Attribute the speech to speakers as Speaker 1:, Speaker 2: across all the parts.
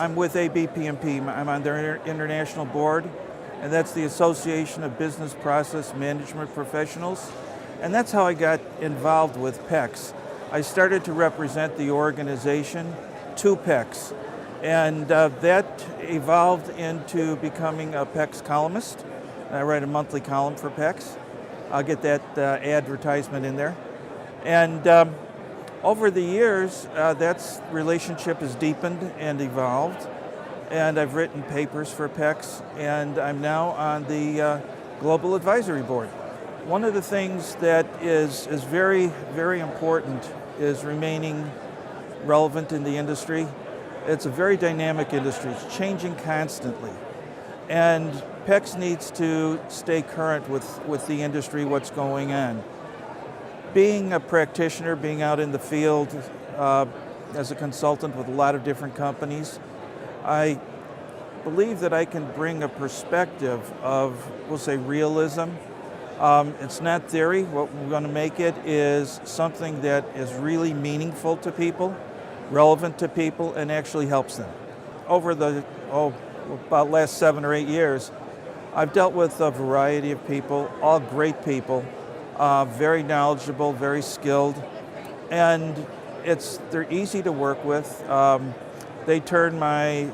Speaker 1: I'm with ABPMP. I'm on their international board, and that's the Association of Business Process Management Professionals. And that's how I got involved with PEX. I started to represent the organization to PEX, and that evolved into becoming a PEX columnist. I write a monthly column for PEX. I'll get that advertisement in there. And over the years, that relationship has deepened and evolved, and I've written papers for PEX, and I'm now on the Global Advisory Board. One of the things that is very, very important is remaining relevant in the industry. It's a very dynamic industry. It's changing constantly. And PEX needs to stay current with the industry, what's going on. Being a practitioner, being out in the field as a consultant with a lot of different companies, I believe that I can bring a perspective of, we'll say, realism. It's not theory. What we're going to make it is something that is really meaningful to people, relevant to people, and actually helps them. Over the about last 7 or 8 years, I've dealt with a variety of people, all great people, very knowledgeable, very skilled, and they're easy to work with. They turn my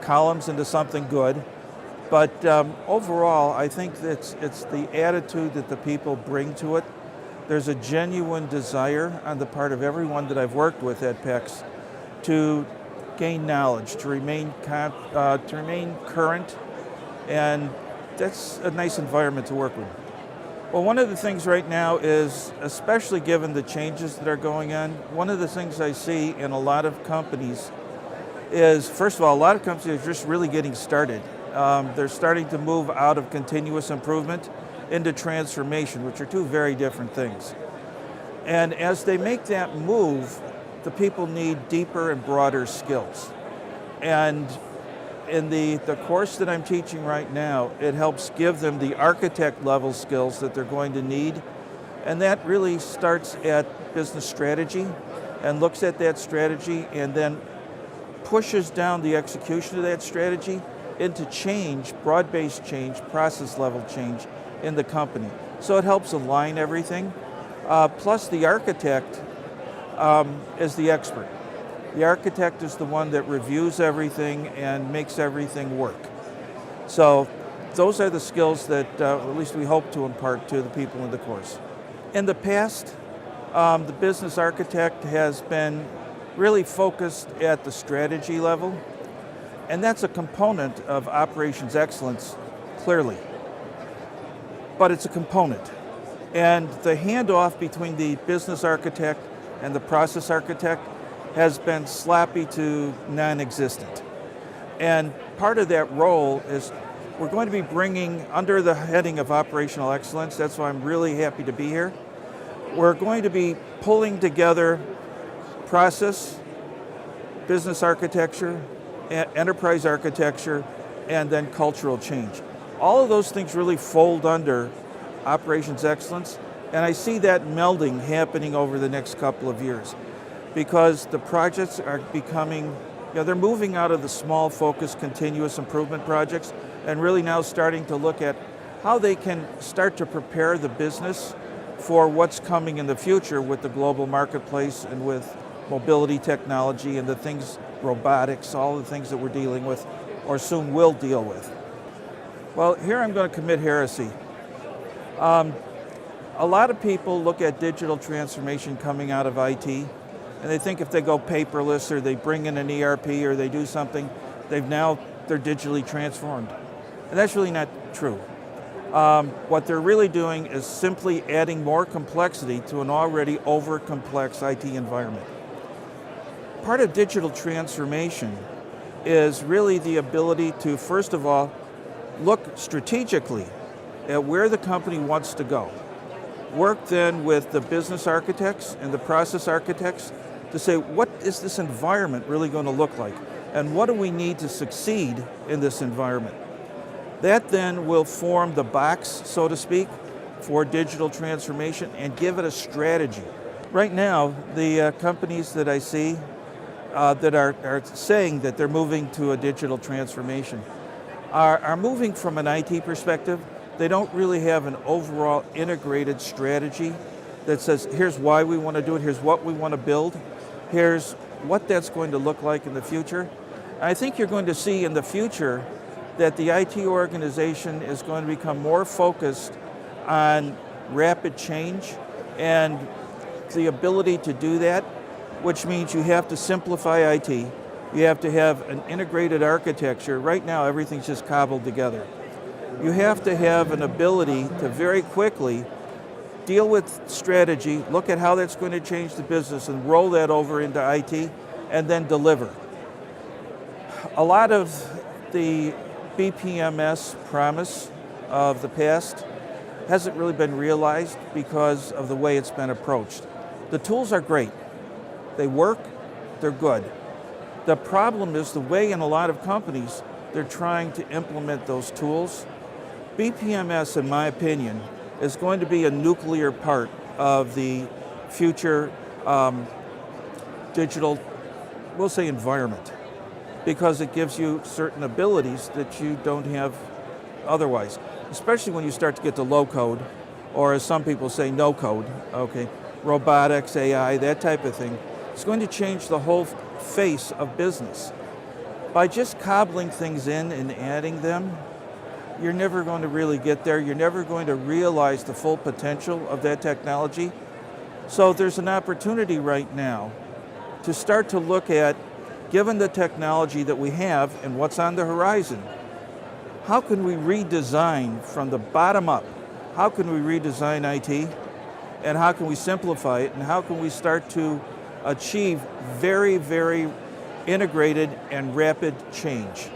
Speaker 1: columns into something good. But overall, I think that it's the attitude that the people bring to it. There's a genuine desire on the part of everyone that I've worked with at PEX to gain knowledge, to remain current, and that's a nice environment to work with. Well, one of the things right now is, especially given the changes that are going on, one of the things I see in a lot of companies is, first of all, a lot of companies are just really getting started. They're starting to move out of continuous improvement into transformation, which are two very different things. And as they make that move, the people need deeper and broader skills. And in the course that I'm teaching right now, it helps give them the architect level skills that they're going to need. And that really starts at business strategy and looks at that strategy and then pushes down the execution of that strategy into change, broad-based change, process level change in the company. So it helps align everything. Plus the architect is the expert. The architect is the one that reviews everything and makes everything work. So those are the skills that at least we hope to impart to the people in the course. In the past, the business architect has been really focused at the strategy level, and that's a component of operations excellence, clearly. But it's a component. And the handoff between the business architect and the process architect has been sloppy to non-existent. And part of that role is we're going to be bringing, under the heading of operational excellence, that's why I'm really happy to be here, we're going to be pulling together process, business architecture, enterprise architecture, and then cultural change. All of those things really fold under operations excellence, and I see that melding happening over the next couple of years because the projects are becoming, they're moving out of the small focused continuous improvement projects and really now starting to look at how they can start to prepare the business for what's coming in the future with the global marketplace and with mobility technology and the things, robotics, all the things that we're dealing with or soon will deal with. Well, here I'm going to commit heresy. A lot of people look at digital transformation coming out of IT, and they think if they go paperless or they bring in an ERP or they do something, they're digitally transformed. And that's really not true. What they're really doing is simply adding more complexity to an already over-complex IT environment. Part of digital transformation is really the ability to, first of all, look strategically at where the company wants to go. Work then with the business architects and the process architects to say, what is this environment really going to look like? And what do we need to succeed in this environment? That then will form the box, so to speak, for digital transformation and give it a strategy. Right now, the companies that I see that are saying that they're moving to a digital transformation are moving from an IT perspective. They don't really have an overall integrated strategy that says, here's why we want to do it, here's what we want to build, here's what that's going to look like in the future. I think you're going to see in the future that the IT organization is going to become more focused on rapid change and the ability to do that, which means you have to simplify IT. You have to have an integrated architecture. Right now, everything's just cobbled together. You have to have an ability to very quickly deal with strategy, look at how that's going to change the business and roll that over into IT and then deliver. A lot of the BPMS promise of the past hasn't really been realized because of the way it's been approached. The tools are great. They work, they're good. The problem is the way in a lot of companies they're trying to implement those tools. BPMS, in my opinion, is going to be a nuclear part of the future digital, we'll say, environment, because it gives you certain abilities that you don't have otherwise, especially when you start to get to low code, or as some people say, no code, okay, robotics, AI, that type of thing. It's going to change the whole face of business. By just cobbling things in and adding them, you're never going to really get there. You're never going to realize the full potential of that technology. So there's an opportunity right now to start to look at, given the technology that we have and what's on the horizon, how can we redesign from the bottom up? How can we redesign IT? And how can we simplify it? And how can we start to achieve very, very integrated and rapid change?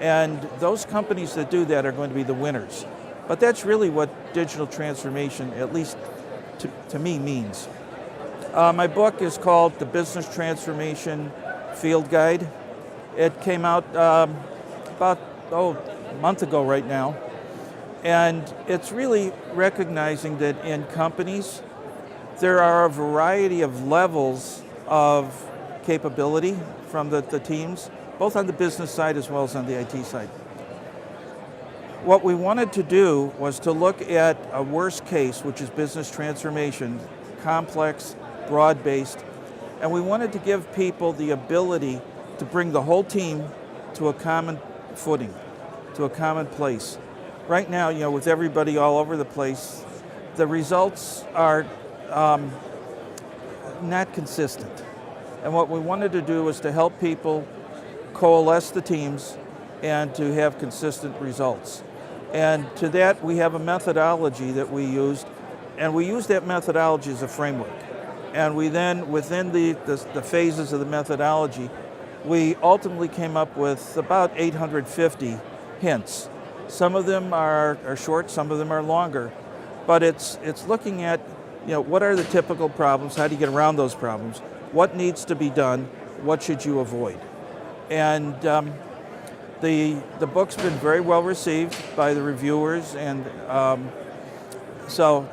Speaker 1: And those companies that do that are going to be the winners. But that's really what digital transformation, at least to me, means. My book is called The Business Transformation Field Guide. It came out about a month ago right now. And it's really recognizing that in companies, there are a variety of levels of capability from the teams, both on the business side as well as on the IT side. What we wanted to do was to look at a worst case, which is business transformation, complex, broad-based, and we wanted to give people the ability to bring the whole team to a common footing, to a common place. Right now, with everybody all over the place, the results are not consistent. And what we wanted to do was to help people coalesce the teams and to have consistent results. And to that, we have a methodology that we used, and we use that methodology as a framework. And we then, within the phases of the methodology, we ultimately came up with about 850 hints. Some of them are short, some of them are longer, but it's looking at, what are the typical problems, how do you get around those problems, what needs to be done, what should you avoid. And the book's been very well received by the reviewers, and so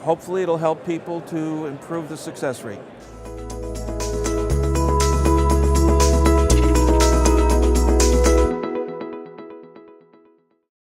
Speaker 1: hopefully it'll help people to improve the success rate.